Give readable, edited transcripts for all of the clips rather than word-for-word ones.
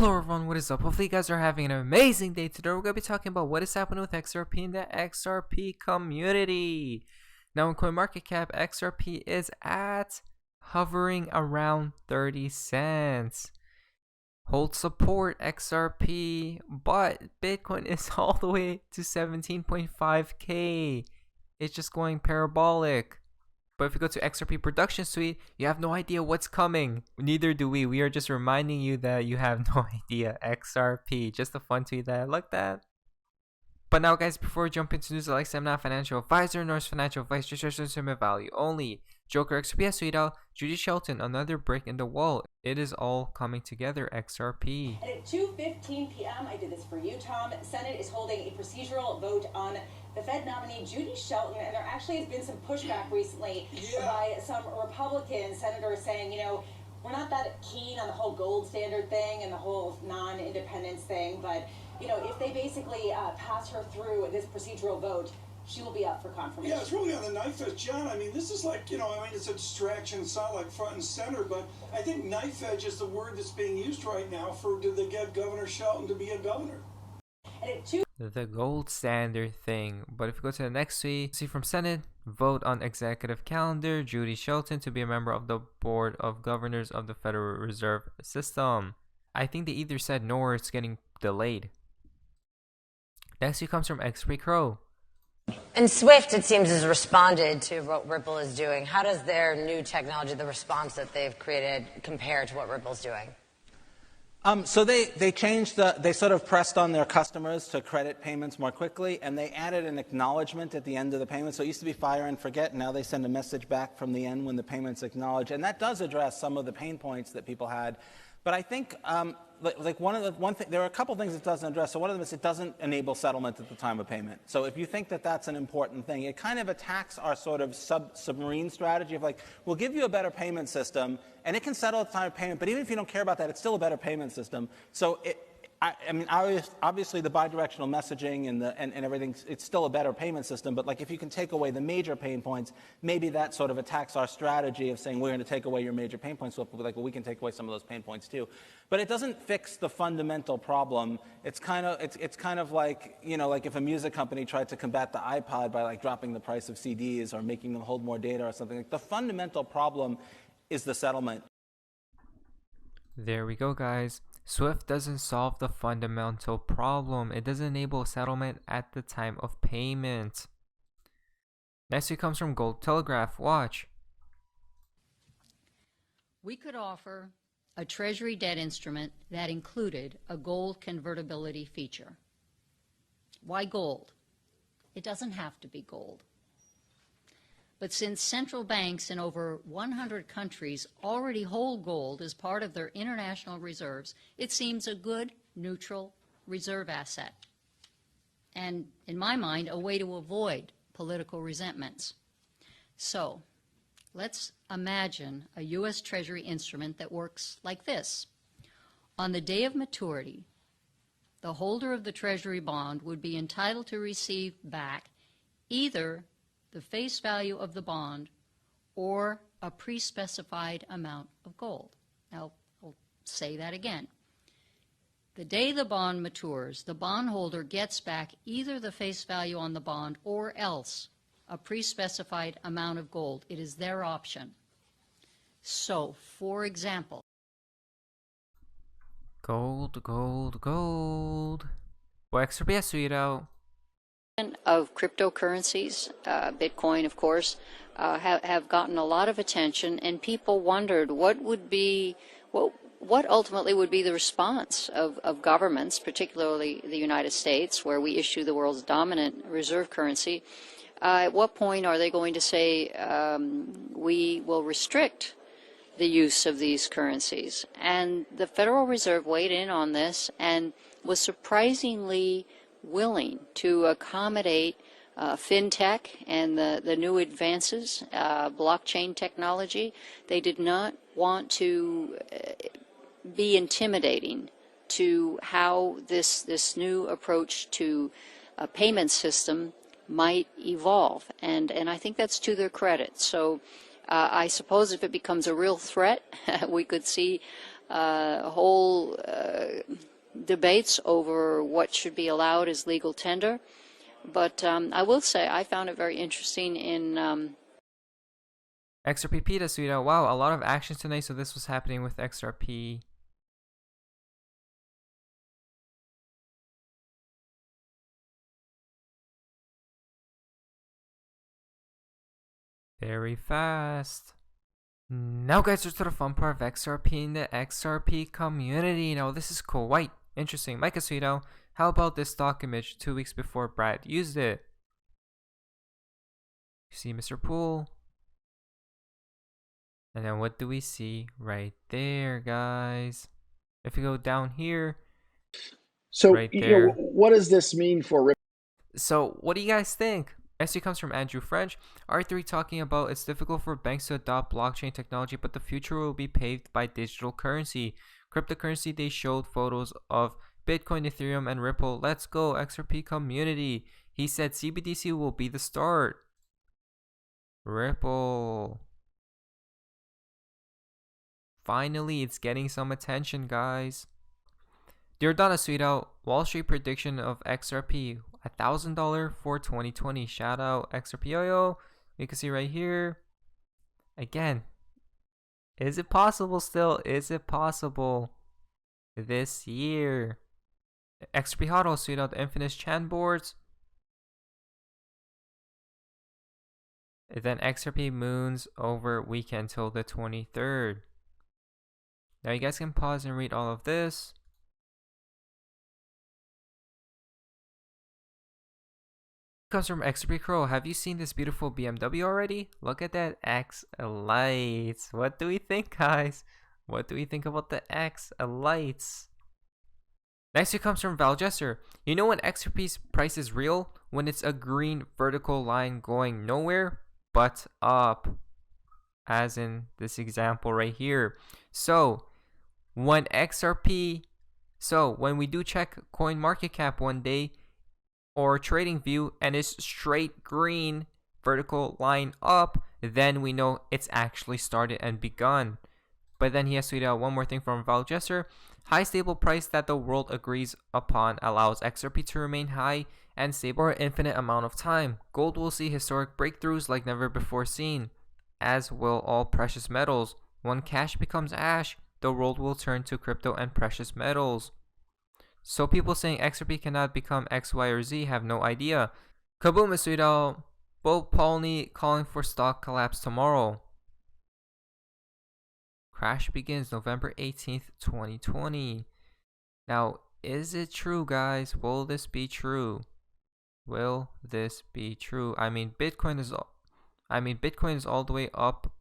Hello everyone, what is up? Hopefully you guys are having an amazing day. Today we're going to be talking about what is happening with XRP in the XRP community. Now in CoinMarketCap, XRP is at hovering around 30 cents. Hold support XRP, but Bitcoin is all the way to 17.5k. It's just going parabolic. But if you go to XRP Production Suite, you have no idea what's coming. Neither do we. We are just reminding you that you have no idea. XRP. Just a fun tweet that I looked at. But now guys, before we jump into news, like I said, I'm not a financial advisor, nor is financial advice, just estimate value only. Joker XRP Suite out, Judy Shelton, another brick in the wall. It is all coming together, XRP. And at 2:15 p.m., I did this for you, Tom, Senate is holding a procedural vote on the Fed nominee Judy Shelton, and there actually has been some pushback recently by some Republican senators saying, we're not that keen on the whole gold standard thing and the whole non-independence thing, but, if they basically pass her through this procedural vote, she will be up for confirmation. Yeah, it's really on the knife edge, John. I mean, this is like, it's a distraction. It's not like front and center, but I think knife edge is the word that's being used right now for, did they get Governor Shelton to be a governor? And at 2 The gold standard thing. But if you go to the next tweet, see from Senate, vote on executive calendar, Judy Shelton to be a member of the Board of Governors of the Federal Reserve System. I think they either said no or it's getting delayed. Next tweet comes from XP Crow. And SWIFT, it seems, has responded to what Ripple is doing. How does their new technology, the response that they've created, compare to what Ripple's doing? So they changed they sort of pressed on their customers to credit payments more quickly, and they added an acknowledgement at the end of the payment. So it used to be fire and forget. Now they send a message back from the end when the payment's acknowledged, and that does address some of the pain points that people had. But I think there are a couple things it doesn't address. So one of them is it doesn't enable settlement at the time of payment. So if you think that that's an important thing, it kind of attacks our sort of submarine strategy of like, we'll give you a better payment system, and it can settle at the time of payment. But even if you don't care about that, it's still a better payment system. So obviously the bidirectional messaging and everything, it's still a better payment system. But like if you can take away the major pain points, maybe that sort of attacks our strategy of saying we're going to take away your major pain points. So like, well, we can take away some of those pain points too. But it doesn't fix the fundamental problem. It's kind of like, like if a music company tried to combat the iPod by like dropping the price of CDs or making them hold more data or something. Like the fundamental problem is the settlement. There we go, guys. SWIFT doesn't solve the fundamental problem. It doesn't enable settlement at the time of payment. Next tweet comes from Gold Telegraph. Watch. We could offer a treasury debt instrument that included a gold convertibility feature. Why gold? It doesn't have to be gold. But since central banks in over 100 countries already hold gold as part of their international reserves, it seems a good, neutral reserve asset. And in my mind, a way to avoid political resentments. So let's imagine a U.S. Treasury instrument that works like this. On the day of maturity, the holder of the Treasury bond would be entitled to receive back either the face value of the bond or a pre-specified amount of gold. Now, I'll say that again. The day the bond matures, the bondholder gets back either the face value on the bond or else a pre-specified amount of gold. It is their option. So, for example, Gold, gold, gold. Well, XRP Suite out. of cryptocurrencies, Bitcoin, of course, have gotten a lot of attention, and people wondered what ultimately would be the response of governments, particularly the United States, where we issue the world's dominant reserve currency. At what point are they going to say we will restrict the use of these currencies? And the Federal Reserve weighed in on this and was surprisingly willing to accommodate fintech and the new advances, blockchain technology. They did not want to be intimidating to how this new approach to a payment system might evolve, and I think that's to their credit. So I suppose if it becomes a real threat, we could see whole debates over what should be allowed as legal tender. But I will say I found it very interesting in XRP PETA, sweetheart. Wow, a lot of action tonight. So this was happening with XRP. Very fast. Now guys, let's to the fun part of XRP in the XRP community. Now this is quite interesting. Micah Sweeto, how about this stock image 2 weeks before Brad used it? You see Mr. Poole. And then what do we see right there, guys? If we go down here, so right there. What does this mean for Ripple? So what do you guys think? SC comes from Andrew French. R3 talking about it's difficult for banks to adopt blockchain technology, but the future will be paved by digital currency. Cryptocurrency, they showed photos of Bitcoin, Ethereum, and Ripple. Let's go, XRP community. He said CBDC will be the start. Ripple. Finally, it's getting some attention, guys. Dear Donna Sweeto, Wall Street prediction of XRP, $1,000 for 2020. Shout out XRP Yo-Yo. You can see right here. Again, is it possible still? Is it possible this year? XRP Hodl, Sweeto, the infamous Chan boards. And then XRP moons over weekend till the 23rd. Now you guys can pause and read all of this. Comes from XRP Crow. Have you seen this beautiful BMW already? Look at that X lights. What do we think, guys? What do we think about the X lights? Next it comes from Val Jesser. You know when XRP's price is real? When it's a green vertical line going nowhere but up. As in this example right here. So when we do check CoinMarketCap one day or TradingView and it's straight green vertical line up, then we know it's actually started and begun. But then he has tweeted out one more thing from Val Jesser. High stable price that the world agrees upon allows XRP to remain high and stable for an infinite amount of time. Gold will see historic breakthroughs like never before seen, as will all precious metals. When cash becomes ash, the world will turn to crypto and precious metals. So people saying XRP cannot become X, Y, or Z have no idea. Kaboom, Mr. Bo Polney calling for stock collapse tomorrow. Crash begins November 18th, 2020. Now, is it true, guys? Will this be true? Will this be true? I mean, Bitcoin is all the way up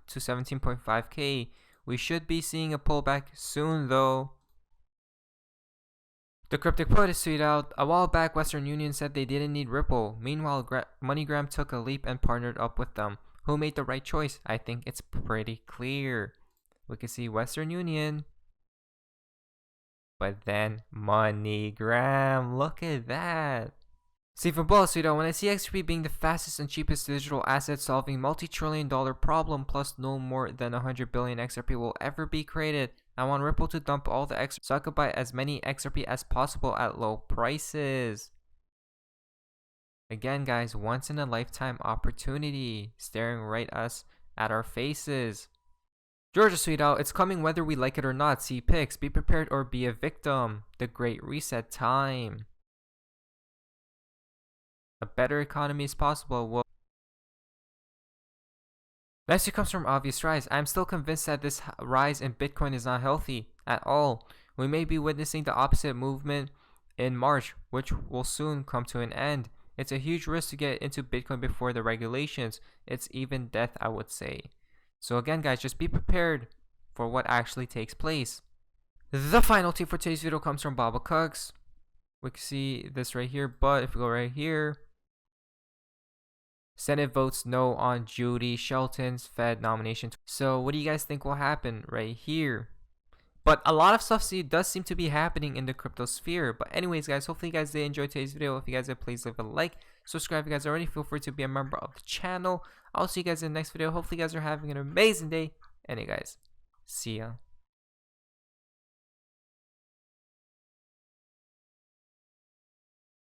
to 17.5k. We should be seeing a pullback soon, though. The Cryptic Poet tweeted out, a while back Western Union said they didn't need Ripple. Meanwhile, MoneyGram took a leap and partnered up with them. Who made the right choice? I think it's pretty clear. We can see Western Union. But then MoneyGram. Look at that. Stephen Ball, when I see XRP being the fastest and cheapest digital asset solving multi-trillion-dollar problem plus no more than 100 billion XRP will ever be created, I want Ripple to dump all the XRP so I could buy as many XRP as possible at low prices. Again, guys, once in a lifetime opportunity staring right us at our faces. Georgia Sweetout, it's coming whether we like it or not. See pics, be prepared or be a victim. The Great Reset time. A better economy is possible. Next, it comes from Obvious Rise. I'm still convinced that this rise in Bitcoin is not healthy at all. We may be witnessing the opposite movement in March, which will soon come to an end. It's a huge risk to get into Bitcoin before the regulations. It's even death, I would say. So again, guys, just be prepared for what actually takes place. The final tip for today's video comes from Baba Cugs. We can see this right here, but if we go right here, Senate votes no on Judy Shelton's Fed nomination. So what do you guys think will happen right here? But a lot of stuff does seem to be happening in the crypto sphere. But anyways, guys, hopefully you guys did enjoy today's video. If you guys did, please leave a like. Subscribe if you guys already. Feel free to be a member of the channel. I'll see you guys in the next video. Hopefully you guys are having an amazing day. And hey guys, see ya.